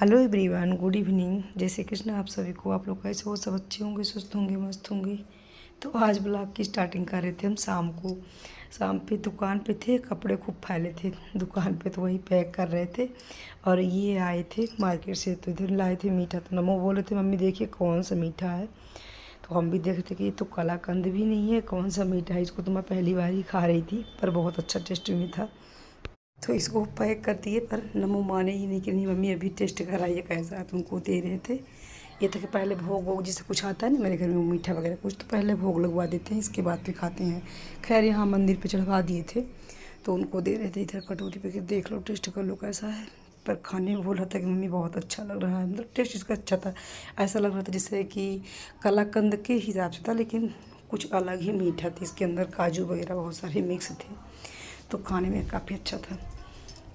Hello everyone, good evening. जय श्री कृष्ण आप सभी को। आप लोग कैसे हो? सब अच्छे होंगे, सुस्त होंगे, मस्त होंगे। तो आज ब्लॉग की स्टार्टिंग कर रहे थे हम शाम को। शाम पे दुकान पे थे, कपड़े खूब फैले थे दुकान पे, तो वही पैक कर रहे थे। और ये आए थे मार्केट से, तो इधर लाए थे मीठा। तो नमो बोले थे मम्मी देखिए कौन सा मीठा है। तो हम भी देख रहे थे कि ये तो कलाकंद भी नहीं है, कौन सा मीठा है। इसको तो मैं पहली बार ही खा रही थी, पर बहुत अच्छा टेस्ट में था। तो इसको पैक कर दिए, पर नमो माने ही नहीं कि नहीं मम्मी अभी टेस्ट कराइए कैसा है। तुमको दे रहे थे। ये था कि पहले भोग वोग जैसे कुछ आता है ना मेरे घर में, मीठा वगैरह कुछ, तो पहले भोग लगवा देते हैं, इसके बाद फिर खाते हैं। खैर यहाँ मंदिर पे चढ़वा दिए थे, तो उनको दे रहे थे इधर कटोरी पे कि देख लो, टेस्ट कर लो कैसा है। पर खाने में बोल रहा था कि मम्मी बहुत अच्छा लग रहा है, मतलब टेस्ट इसका अच्छा था। ऐसा लग रहा था जैसे कि कलाकंद के हिसाब से था, लेकिन कुछ अलग ही मीठा था। इसके अंदर काजू वगैरह बहुत सारे मिक्स थे, तो खाने में काफ़ी अच्छा था।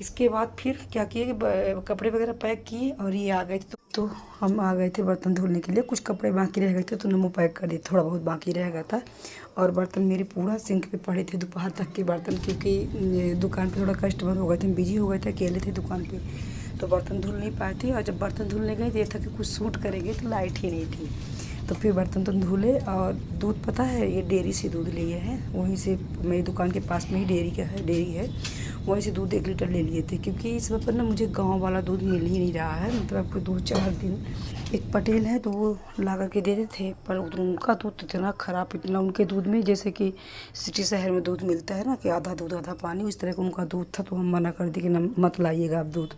इसके बाद फिर क्या किए कि कपड़े वगैरह पैक किए और ये आ गए थे। तो हम आ गए थे बर्तन धुलने के लिए। कुछ कपड़े बाकी रह गए थे तो नमो पैक कर दिए, थोड़ा बहुत बाकी रह गया था। और बर्तन मेरे पूरा सिंक पे पड़े थे दोपहर तक के बर्तन, क्योंकि दुकान पे थोड़ा कस्टमर हो गए थे, बिजी हो गए थे, अकेले थे दुकान पे, तो बर्तन धुल नहीं पाए थे। और जब बर्तन धुलने गए तो ये था कि कुछ सूट करेंगे, तो लाइट ही नहीं थी। तो फिर बर्तन तो धुले। और दूध पता है, ये डेयरी से दूध लिए हैं, वहीं से मेरी दुकान के पास में ही डेयरी है, वहीं से दूध 1 लीटर ले लिए थे। क्योंकि इस वक्त ना मुझे गांव वाला दूध मिल ही नहीं रहा है, मतलब कि 2-4 दिन एक पटेल है तो वो ला करके देते थे, पर उनका दूध इतना ख़राब, इतना उनके दूध में जैसे कि सिटी शहर में दूध मिलता है ना कि आधा दूध आधा पानी, उस तरह का उनका दूध था। तो हम मना कर दिए कि न मत लाइएगा आप दूध,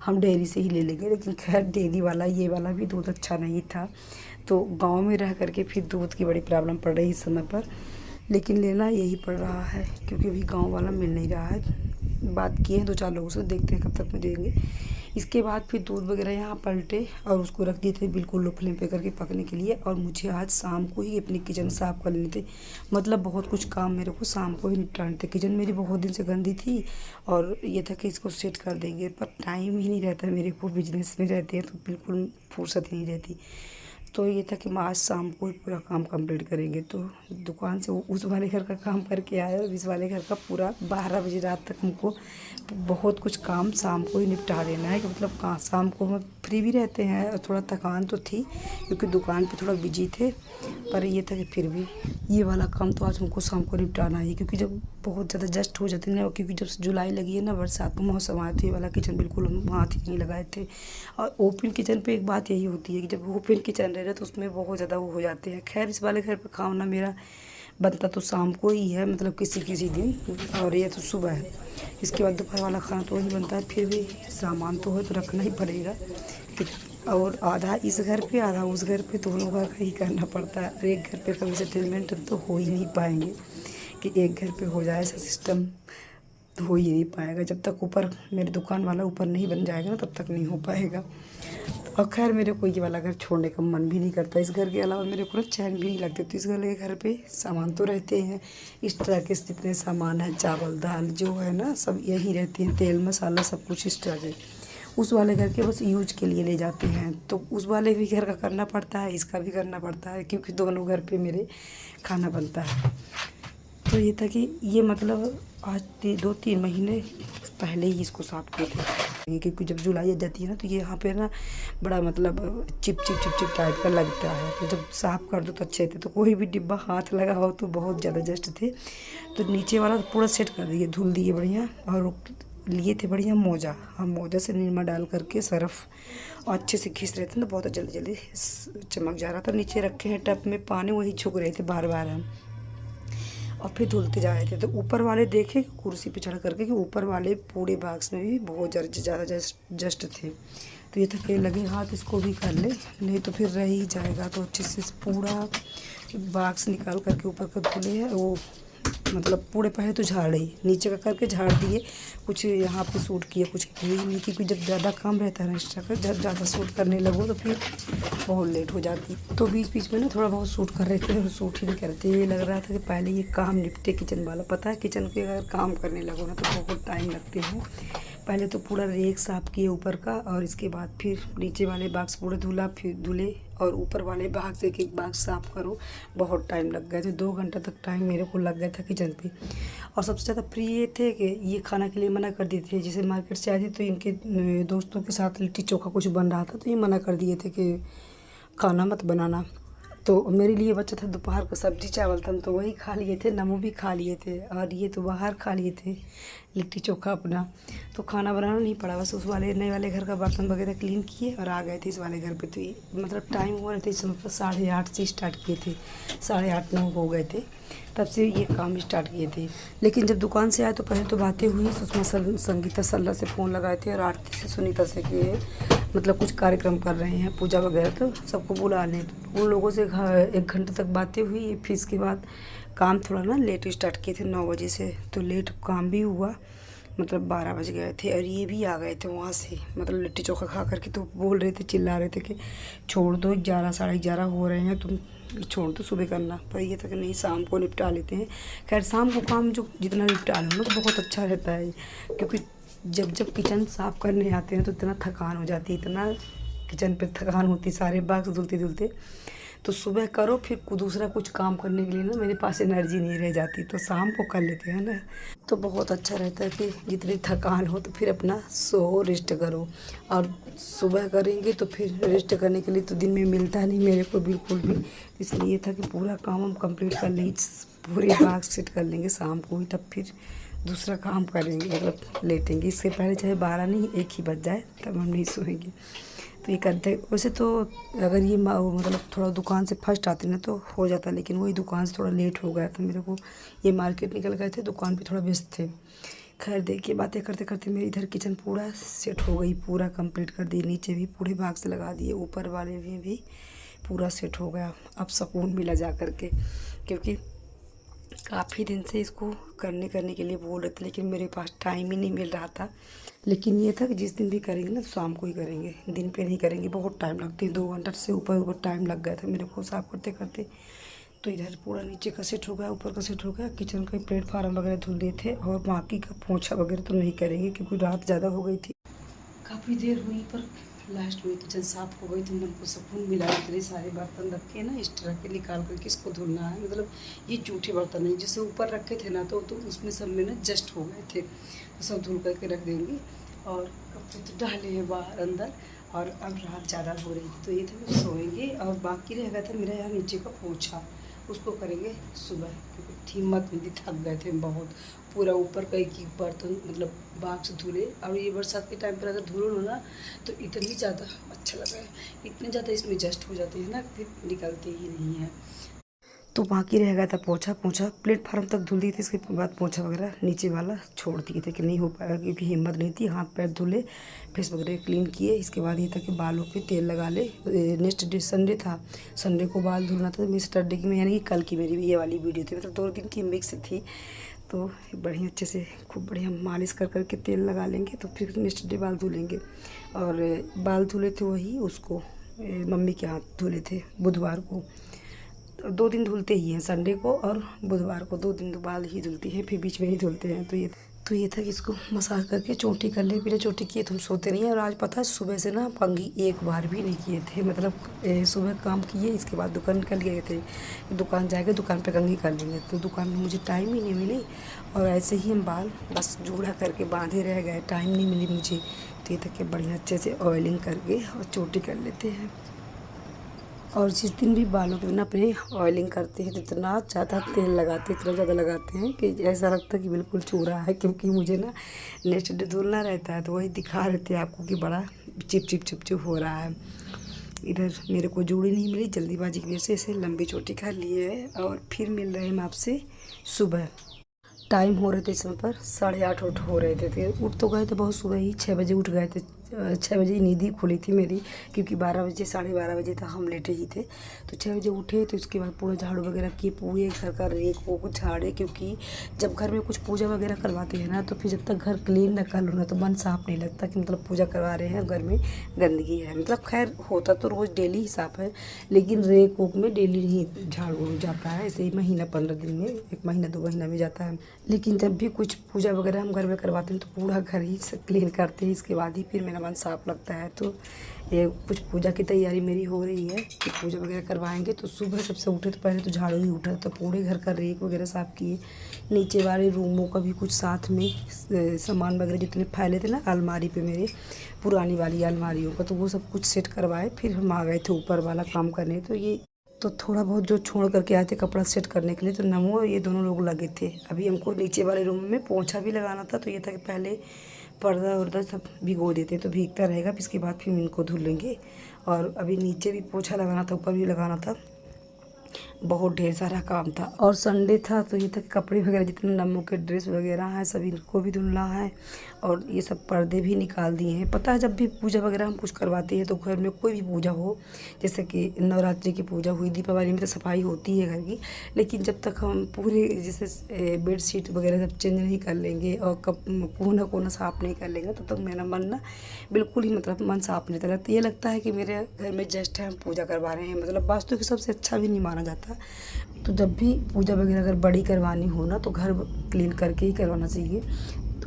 हम डेयरी से ही ले लेंगे। लेकिन खैर डेयरी वाला ये वाला भी दूध अच्छा नहीं था। तो गांव में रह करके फिर दूध की बड़ी प्रॉब्लम पड़ रही इस समय पर, लेकिन लेना यही पड़ रहा है क्योंकि अभी गांव वाला मिल नहीं रहा है। बात किए हैं 2-4 लोगों से, देखते हैं कब तक में देंगे। इसके बाद फिर दूध वगैरह यहाँ पलटे और उसको रख दिए थे बिल्कुल लो फ्लेम पे करके पकने के लिए। और मुझे आज शाम को ही अपनी किचन साफ़ कर लेने थे, मतलब बहुत कुछ काम मेरे को शाम को ही निपटाने थे। किचन मेरी बहुत दिन से गंदी थी और ये था कि इसको सेट कर देंगे, पर टाइम ही नहीं रहता मेरे को, बिजनेस में रहते हैं तो बिल्कुल फुर्सत ही नहीं रहती। तो ये था कि हम आज शाम को ही पूरा काम कंप्लीट करेंगे। तो दुकान से उस वाले घर का काम करके आए और इस वाले घर का पूरा 12 बजे रात तक हमको बहुत कुछ काम शाम को ही निपटा देना है। कि मतलब कहाँ शाम को हम फ्री भी रहते हैं और थोड़ा थकान तो थी क्योंकि दुकान पे थोड़ा बिजी थे, पर ये था कि फिर भी ये वाला काम तो आज हमको शाम को निपटाना है। क्योंकि जब बहुत ज़्यादा जस्ट हो जाते ना, क्योंकि जब जुलाई लगी है ना, बरसात का मौसम आया, तो ये वाला किचन बिल्कुल हम हाथ ही नहीं लगाए थे। और ओपन किचन पे एक बात यही होती है कि जब ओपन किचन रहे तो उसमें बहुत ज़्यादा वो हो जाते हैं। खैर इस वाले घर पे खाना मेरा बनता तो शाम को ही है, मतलब किसी किसी दिन, और ये तो सुबह है। इसके बाद दोपहर वाला खाना तो वही बनता है। फिर भी सामान तो है तो रखना ही पड़ेगा। और आधा इस घर पे आधा उस घर पे, दोनों घर का ही करना पड़ता है। और एक घर पे कभी सेटलमेंट तो हो ही नहीं पाएंगे कि एक घर पे हो जाए ऐसा सिस्टम, तो हो ही नहीं पाएगा। जब तक ऊपर मेरी दुकान वाला ऊपर नहीं बन जाएगा ना, तब तक नहीं हो पाएगा। और खैर मेरे को ये वाला घर छोड़ने का मन भी नहीं करता। इस घर के अलावा मेरे को चैन भी नहीं लगती। तो इस वाले घर पे सामान तो रहते हैं, इस तरह के जितने सामान है, चावल दाल जो है ना, सब यहीं रहते हैं, तेल मसाला सब कुछ इस तरह के। उस वाले घर के बस यूज के लिए ले जाते हैं। तो उस वाले भी घर का करना पड़ता है, इसका भी करना पड़ता है, क्योंकि दोनों घर पे मेरे खाना बनता है। तो ये था कि ये मतलब आज 2-3 महीने पहले ही इसको साफ़ किए थे, क्योंकि जब जुलाई आ जाती है ना, तो ये यहाँ पे ना बड़ा मतलब chip chip chip chip type का लगता है। तो जब साफ़ कर दो तो अच्छे थे। तो कोई भी डिब्बा हाथ लगा हो तो बहुत ज़्यादा जस्ट थे। तो नीचे वाला पूरा सेट कर दिए, धुल दिए बढ़िया। और लिए थे बढ़िया मोजा, हम मोजा से निरमा डाल करके सर्फ और अच्छे से खींच रहे थे, तो बहुत जल्दी जल्दी चमक जा रहा था। नीचे रखे हैं टब में पानी, वही झुक रहे थे बार बार हम, और फिर धुलते जा रहे थे। तो ऊपर वाले देखे कुर्सी पे चढ़ करके कि ऊपर वाले पूरे बॉक्स में भी बहुत ज़्यादा जस्ट थे। तो ये था कि लगे हाथ इसको भी कर ले, नहीं तो फिर रह ही जाएगा। तो अच्छे से पूरा बॉक्स निकाल करके ऊपर का धुले है वो, मतलब पूरे पहले तो झाड़े, नीचे का करके झाड़ दिए, कुछ यहाँ पे सूट किए, कुछ किए ही नहीं। क्योंकि जब ज़्यादा काम रहता है ना एक्स्ट्रा का, जब ज़्यादा सूट करने लगो तो फिर बहुत लेट हो जाती। तो बीच बीच में ना थोड़ा बहुत सूट कर रहे थे और सूट ही नहीं कर रहे थे। ये लग रहा था कि पहले ये काम निपटे किचन वाला। पता है किचन के अगर काम करने लगो ना तो बहुत टाइम लगते हैं, पहले तो पूरा रेक साफ़ किए ऊपर का, और इसके बाद फिर नीचे वाले बाक्स पूरे धुला, फिर धुले, और ऊपर वाले बाक्स एक एक बाक्स साफ़ करो। बहुत टाइम लग गया था, 2 घंटा तक टाइम मेरे को लग गया था किचन पे। और सबसे ज़्यादा प्रिय ये थे कि ये खाना के लिए मना कर दिए थे। जैसे मार्केट से आए थे तो इनके दोस्तों के साथ लिट्टी चोखा कुछ बन रहा था, तो ये मना कर दिए थे कि खाना मत बनाना। तो मेरे लिए बचा था दोपहर का सब्जी चावल था, तो वही खा लिए थे, नमू भी खा लिए थे, और ये तो बाहर खा लिए थे लिट्टी चोखा अपना। तो खाना बनाना नहीं पड़ा, बस उस वाले नए वाले घर का बर्तन वगैरह क्लीन किए और आ गए थे इस वाले घर पे। तो ये मतलब टाइम हो रहे थे इस समय पर 8:30 से स्टार्ट किए थे, 8:30-9 हो गए थे, तब से ये काम स्टार्ट किए थे। लेकिन जब दुकान से आए तो पहले तो बातें हुई, सुषमा संगीता सल्ला से फ़ोन लगाए थे, और आरती से सुनीता से कि मतलब कुछ कार्यक्रम कर रहे हैं, पूजा वगैरह, तो सबको बुला लें। तो उन लोगों से 1 घंटे तक बातें हुई। फिर इसके बाद काम थोड़ा ना लेट स्टार्ट किए थे, 9 बजे से, तो लेट काम भी हुआ, मतलब 12 बज गए थे। और ये भी आ गए थे वहाँ से, मतलब लिट्टी चोखा खा करके, तो बोल रहे थे, चिल्ला रहे थे कि छोड़ दो, 11 साढ़े 11 हो रहे हैं, तुम छोड़ दो, सुबह करना। पर ये था कि नहीं, शाम को निपटा लेते हैं। खैर शाम को काम जो जितना निपटा लो ना तो बहुत अच्छा रहता है, क्योंकि जब किचन साफ़ करने आते हैं तो इतना थकान हो जाती है, इतना किचन पे थकान होती है, सारे बाक्स धुलते धुलते। तो सुबह करो, फिर दूसरा कुछ काम करने के लिए ना मेरे पास एनर्जी नहीं रह जाती, तो शाम को कर लेते हैं ना, तो बहुत अच्छा रहता है कि जितनी थकान हो तो फिर अपना सो रेस्ट करो। और सुबह करेंगे तो फिर रेस्ट करने के लिए तो दिन में मिलता नहीं मेरे को बिल्कुल भी। इसलिए था कि पूरा काम हम कंप्लीट कर लेंगे, पूरे बाक्स सेट कर लेंगे शाम को ही, तब फिर दूसरा काम करेंगे, मतलब लेटेंगे। इससे पहले चाहे 12 नहीं 1 ही बज जाए तब हम नहीं सोएंगे। तो ये करते हैं। वैसे तो अगर ये मतलब थोड़ा दुकान से फर्स्ट आते ना तो हो जाता, लेकिन वही दुकान से थोड़ा लेट हो गया था मेरे को। ये मार्केट निकल गए थे, दुकान पे थोड़ा व्यस्त थे। खैर देखिए, बातें करते करते मेरी इधर किचन पूरा सेट हो गई, पूरा कंप्लीट कर दी। नीचे भी पूरे भाग से लगा दिए, ऊपर वाले में भी पूरा सेट हो गया। अब सुकून मिला जा करके, क्योंकि काफ़ी दिन से इसको करने के लिए बोल रहे थे, लेकिन मेरे पास टाइम ही नहीं मिल रहा था। लेकिन ये था कि जिस दिन भी करेंगे ना शाम को ही करेंगे, दिन पे नहीं करेंगे, बहुत टाइम लगते हैं, 2 घंटा से ऊपर टाइम लग गया था मेरे को साफ़ करते करते। तो इधर पूरा नीचे का सेट हो गया, ऊपर का सेट हो गया, किचन का प्लेटफार्म वगैरह धुल दिए थे, और बाकी का पोछा वगैरह तो नहीं करेंगे क्योंकि रात ज़्यादा हो गई थी, काफ़ी देर हुई। पर लास्ट में किचन साफ़ हो गई तो मन को सुकून मिला। इतने सारे बर्तन रखे ना इस तरह के, निकाल कर किसको धुलना है, मतलब ये जूठे बर्तन नहीं, जैसे ऊपर रखे थे ना तो उसमें सब में ना जस्ट हो गए थे, तो सब धुल करके रख देंगे। और कपड़े तो डाले हैं बाहर अंदर, और अब रात ज़्यादा हो रही थी तो ये था सोएंगे। और बाकी रह गया था मेरा यहाँ नीचे का पोछा, उसको करेंगे सुबह, क्योंकि हिम्मत नहीं थी, थक गए थे बहुत। पूरा ऊपर का एक बर्तन मतलब बाक्स धुले, और ये बरसात के टाइम पर अगर धुलो लो ना तो इतनी ज़्यादा अच्छा लगा है, इतने ज़्यादा इसमें जस्ट हो जाते हैं ना, फिर निकलते ही नहीं है। तो बाकी रह गया था पोछा प्लेटफार्म तक धुल दी थी, इसके बाद पोछा वगैरह नीचे वाला छोड़ दिए थे कि नहीं हो पाएगा, क्योंकि हिम्मत नहीं थी। हाथ पैर धुले, फेस वगैरह क्लीन किए। इसके बाद ये था कि बालों पे तेल लगा ले। नेक्स्ट डे संडे था, संडे को बाल धुलना था, तो सैटरडे की में यानी कि कल की मेरी ये वाली वीडियो थी, मतलब 2 दिन की मिक्स थी। तो बढ़िया अच्छे से खूब बढ़िया मालिश कर करके तेल लगा लेंगे, तो फिर नेक्स्ट डे बाल धुलेंगे। और बाल धुले थे वही उसको मम्मी के हाथ धुले थे बुधवार को। तो 2 दिन धुलते ही हैं, संडे को और बुधवार को 2 दिन बाल ही धुलती हैं, फिर बीच में ही धुलते हैं। तो ये था कि इसको मसाज करके चोटी कर ले। बिना चोटी किए तुम सोते नहीं हैं। और आज पता है सुबह से ना कंघी एक बार भी नहीं किए थे, मतलब सुबह काम किए, इसके बाद दुकान निकल गए थे, दुकान जाएंगे, दुकान पे कंघी कर लेंगे, तो दुकान में मुझे टाइम ही नहीं मिली। और ऐसे ही हम बाल बस जूड़ा करके बांधे रह गए, टाइम नहीं मिली मुझे। तो ये था कि बढ़िया अच्छे से ऑयलिंग करके और चोटी कर लेते हैं। और जिस दिन भी बालों पे ना अपने ऑयलिंग करते हैं तो इतना ज़्यादा तेल लगाते हैं, इतना ज़्यादा लगाते हैं कि ऐसा लगता है कि बिल्कुल छू रहा है, क्योंकि मुझे ना नेक्स्ट डे धुलना रहता है, तो वही दिखा रहे थे आपको कि बड़ा चिप हो रहा है। इधर मेरे को जोड़ी नहीं मिली, जल्दीबाजी की वजह से ऐसे लंबी चोटी कर लिए है। और फिर मिल रहे हैं हम आपसे सुबह। टाइम हो रहे थे इस समय पर 8:30 हो रहे थे, उठ तो गए थे बहुत सुबह ही, 6 बजे उठ गए थे, 6 बजे नींद ही खुली थी मेरी, क्योंकि 12 बजे 12:30 तक हम लेटे ही थे। तो 6 बजे उठे, तो उसके बाद पूरा झाड़ू वगैरह किए, पूरे घर का रेक वो कुछ झाड़े, क्योंकि जब घर में कुछ पूजा वगैरह करवाते हैं ना, तो फिर जब तक घर क्लीन न कर लो ना तो मन साफ नहीं लगता कि मतलब पूजा करवा रहे हैं, घर में गंदगी है। मतलब खैर होता तो रोज़ डेली ही साफ है, लेकिन रेक वोक में डेली नहीं झाड़ू जाता है, ऐसे ही महीना 15 दिन में, 1 महीना 2 महीना में जाता है। लेकिन जब भी कुछ पूजा वगैरह हम घर में करवाते हैं तो पूरा घर ही क्लीन करते हैं, इसके बाद ही फिर मेरा मन साफ लगता है। तो ये कुछ पूजा की तैयारी मेरी हो रही है कि पूजा वगैरह करवाएंगे। तो सुबह सबसे उठे तो पहले तो झाड़ू ही उठा, तो पूरे घर का रेक वगैरह साफ़ किए, नीचे वाले रूमों का भी कुछ साथ में सामान वगैरह जितने फैले थे ना अलमारी पे मेरे, पुरानी वाली अलमारियों का, तो वो सब कुछ सेट करवाए। फिर हम आ गए थे ऊपर वाला काम करने। तो थोड़ा बहुत जो छोड़ करके आए थे कपड़ा सेट करने के लिए, तो नमो ये दोनों लोग लगे थे। अभी हमको नीचे वाले रूम में पोंछा भी लगाना था, तो ये था कि पहले पर्दा वर्दा सब भिगो देते तो भीगता रहेगा, फिर इसके बाद फिर इनको धुल लेंगे। और अभी नीचे भी पोंछा लगाना था, ऊपर भी लगाना था, बहुत ढेर सारा काम था। और संडे था तो ये तक कपड़े वगैरह जितने नमो के ड्रेस वगैरह हैं सभी इनको भी धुलना है, और ये सब पर्दे भी निकाल दिए हैं। पता है जब भी पूजा वगैरह हम कुछ करवाते हैं तो घर में कोई भी पूजा हो, जैसे कि नवरात्रि की पूजा हुई, दीपावली में तो सफाई होती है घर की, लेकिन जब तक हम पूरे जैसे बेड शीट वगैरह सब चेंज नहीं कर लेंगे और कोना कोना साफ़ नहीं कर लेंगे, तब तक मेरा मन ना बिल्कुल ही मतलब मन साफ नहीं रहता। ये लगता है कि मेरे घर में जस्ट है हम पूजा करवा रहे हैं, मतलब वास्तु के सबसे अच्छा भी नहीं माना जाता। तो जब भी पूजा वगैरह अगर बड़ी करवानी हो ना तो घर क्लीन करके ही करवाना चाहिए।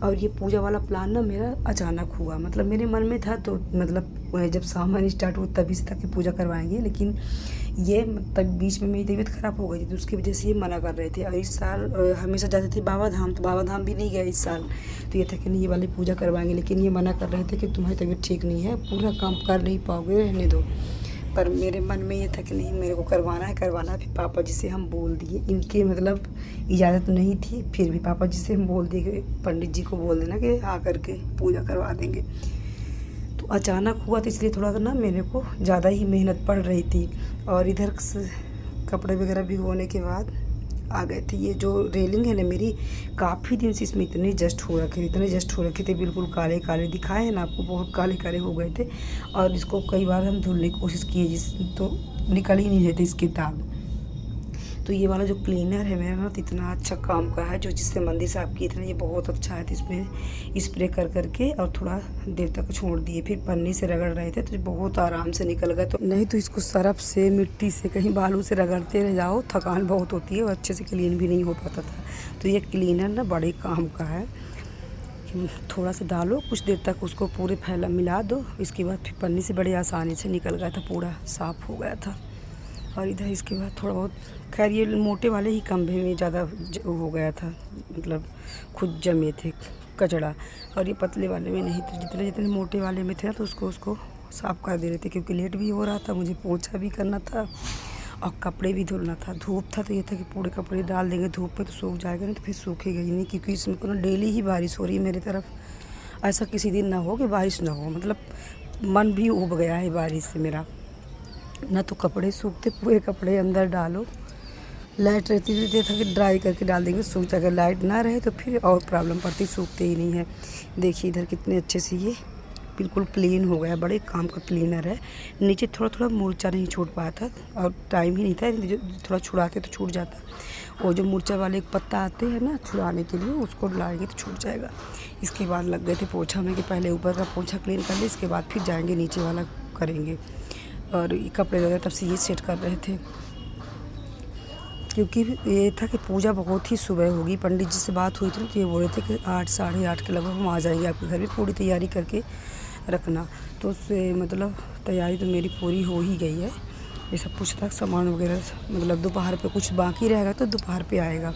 और ये पूजा वाला प्लान ना मेरा अचानक हुआ, मतलब मेरे मन में था, तो मतलब जब सामान स्टार्ट हुआ तभी से था कि पूजा करवाएंगे, लेकिन ये तब बीच में मेरी तबीयत ख़राब हो गई थी, तो उसकी वजह से ये मना कर रहे थे। और इस साल हमेशा जाते थे बाबा धाम, तो बाबा धाम भी नहीं गए इस साल। तो ये था कि नहीं ये वाली पूजा करवाएंगे, लेकिन ये मना कर रहे थे कि तुम्हारी तबीयत ठीक नहीं है, पूरा काम कर नहीं पाओगे, रहने दो। पर मेरे मन में ये था कि नहीं मेरे को करवाना है करवाना है। फिर पापा जी से हम बोल दिए, इनके मतलब इजाज़त नहीं थी, फिर भी पापा जी से हम बोल दिए कि पंडित जी को बोल देना कि आकर के पूजा करवा देंगे। तो अचानक हुआ, तो इसलिए थोड़ा सा ना मेरे को ज़्यादा ही मेहनत पड़ रही थी। और इधर कपड़े वगैरह भिगोने के बाद आ गए थे। ये जो रेलिंग है ना मेरी, काफ़ी दिन से इसमें इतने जस्ट हो रखे थे, बिल्कुल काले काले दिखाए हैं ना आपको, बहुत काले काले हो गए थे। और इसको कई बार हम धुलने की कोशिश किए, तो निकल ही नहीं रहे थे इसके दाग। तो ये वाला जो क्लीनर है मेरा ना, तो इतना अच्छा काम का है, जो जिससे मंदिर साफ किए थे ना, ये बहुत अच्छा है। तो इसमें स्प्रे कर करके और थोड़ा देर तक छोड़ दिए, फिर पन्नी से रगड़ रहे थे तो बहुत आराम से निकल गए। तो नहीं तो इसको सर्फ से, मिट्टी से, कहीं बालू से रगड़ते रह जाओ, थकान बहुत होती है और अच्छे से क्लीन भी नहीं हो पाता था। तो ये क्लीनर ना बड़े काम का है, थोड़ा सा डालो, कुछ देर तक उसको पूरे फैला मिला दो, इसके बाद फिर पन्नी से बड़ी आसानी से निकल गया था, पूरा साफ़ हो गया था। और इधर इसके बाद थोड़ा बहुत, खैर ये मोटे वाले ही कमरे में ज़्यादा हो गया था, मतलब खुद जमे थे कचड़ा, और ये पतले वाले में नहीं। तो जितने जितने मोटे वाले में थे ना, तो उसको साफ़ कर दे रहे थे, क्योंकि लेट भी हो रहा था, मुझे पोछा भी करना था और कपड़े भी धुलना था। धूप था तो ये था कि पूरे कपड़े डाल देंगे धूप पे तो सूख जाएगा, नहीं तो फिर सूखेगा ही नहीं, क्योंकि इसमें को ना डेली ही बारिश हो रही है मेरी तरफ। ऐसा किसी दिन ना हो कि बारिश ना हो, मतलब मन भी उब गया है बारिश से मेरा। ना तो कपड़े सूखते, पूरे कपड़े अंदर डालो, लाइट रहती थी तो था कि ड्राई करके डाल देंगे सूख जाएगा, लाइट ना रहे तो फिर और प्रॉब्लम पड़ती, सूखते ही नहीं है। देखिए इधर कितने अच्छे से ये बिल्कुल क्लीन हो गया, बड़े काम का क्लीनर है। नीचे थोड़ा थोड़ा मूर्छा नहीं छूट पाया था और टाइम ही नहीं था, थोड़ा छुड़ाते तो छूट जाता। वो जो मूर्छा वाले पत्ता आते हैं ना छुड़ाने के लिए, उसको लाएंगे तो छूट जाएगा। इसके बाद लग गए थे पोछा में कि पहले ऊपर का पोछा क्लीन कर ले, इसके बाद फिर जाएंगे नीचे वाला करेंगे। और कपड़े वगैरह तब से ये सेट कर रहे थे, क्योंकि ये था कि पूजा बहुत ही सुबह होगी। पंडित जी से बात हुई थी तो ये बोल रहे थे कि 8 साढ़े 8 के लगभग हम आ जाएंगे आपके घर में, पूरी तैयारी करके रखना। तो उससे मतलब तैयारी तो मेरी पूरी हो ही गई है। ये सब कुछ था सामान वगैरह, मतलब दोपहर पे कुछ बाकी रहेगा तो दोपहर पे आएगा,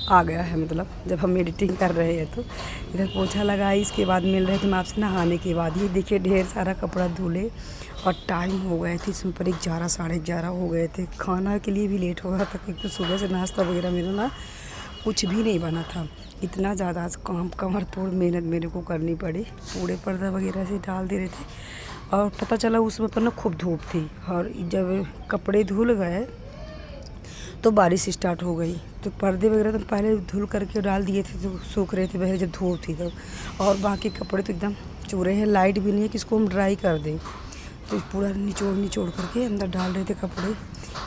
आ गया है, मतलब जब हम एडिटिंग कर रहे हैं। तो इधर पोछा लगाई, इसके बाद मिल रहे थे मैं आपसे नहाने के बाद। ये देखिए ढेर सारा कपड़ा धुले और टाइम हो गए थे इसमें पर 11 साढ़े 11 हो गए थे। खाना के लिए भी लेट हो गया था, क्योंकि सुबह से नाश्ता वगैरह मेरा ना कुछ भी नहीं बना था। इतना ज़्यादा आज काम कमर तोड़ मेहनत मेरे को करनी पड़ी, पूरे पर्दा वगैरह से डाल दे रहे थे। और पता चला उसमें पर ना खूब धूप थी, और जब कपड़े धुल गए तो बारिश स्टार्ट हो गई। तो पर्दे वगैरह तो पहले धुल करके डाल दिए थे, तो सूख रहे थे पहले जब धूप थी तब, और बाकी कपड़े तो एकदम चूरे हैं, लाइट भी नहीं है कि इसको हम ड्राई कर दें। तो पूरा निचोड़ करके अंदर डाल रहे थे कपड़े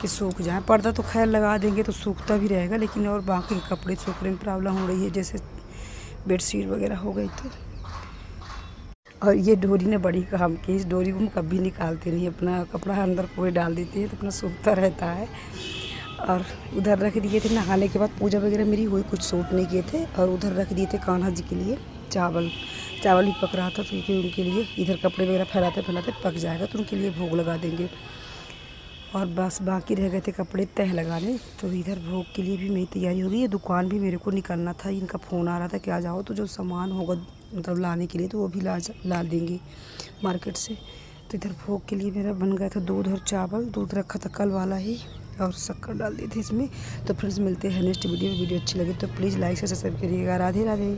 कि सूख जाए। पर्दा तो खैर लगा देंगे तो सूखता भी रहेगा, लेकिन और बाकी के कपड़े सूखने में प्रॉब्लम हो रही है, जैसे बेडशीट वगैरह हो गई तो। और ये डोरी ने बड़ी काम की, इस डोरी को हम कभी निकालते नहीं, अपना कपड़ा अंदर पूरे डाल देते हैं तो अपना सूखता रहता है। और उधर रख दिए थे, नहाने के बाद पूजा वगैरह मेरी हुई, कुछ सूट नहीं किए थे। और उधर रख दिए थे कान्हा जी के लिए चावल भी पक रहा था, तो क्योंकि उनके लिए इधर कपड़े वगैरह फैलाते फैलाते पक जाएगा तो उनके लिए भोग लगा देंगे। और बस बाकी रह गए थे कपड़े तह लगाने, तो इधर भोग के लिए भी मेरी तैयारी हो गई है। दुकान भी मेरे को निकलना था, इनका फ़ोन आ रहा था कि आ जाओ, तो जो सामान होगा मतलब लाने के लिए तो वो भी ला देंगे मार्केट से। तो इधर भोग के लिए मेरा बन गया था दूध और चावल। दूध रखा था कल वाला ही और शक्कर डाल दी थी इसमें। तो फ्रेंड्स मिलते हैं नेक्स्ट वीडियो अच्छी लगे तो प्लीज़ लाइक से सब्सक्राइब करिएगा। राधे राधे।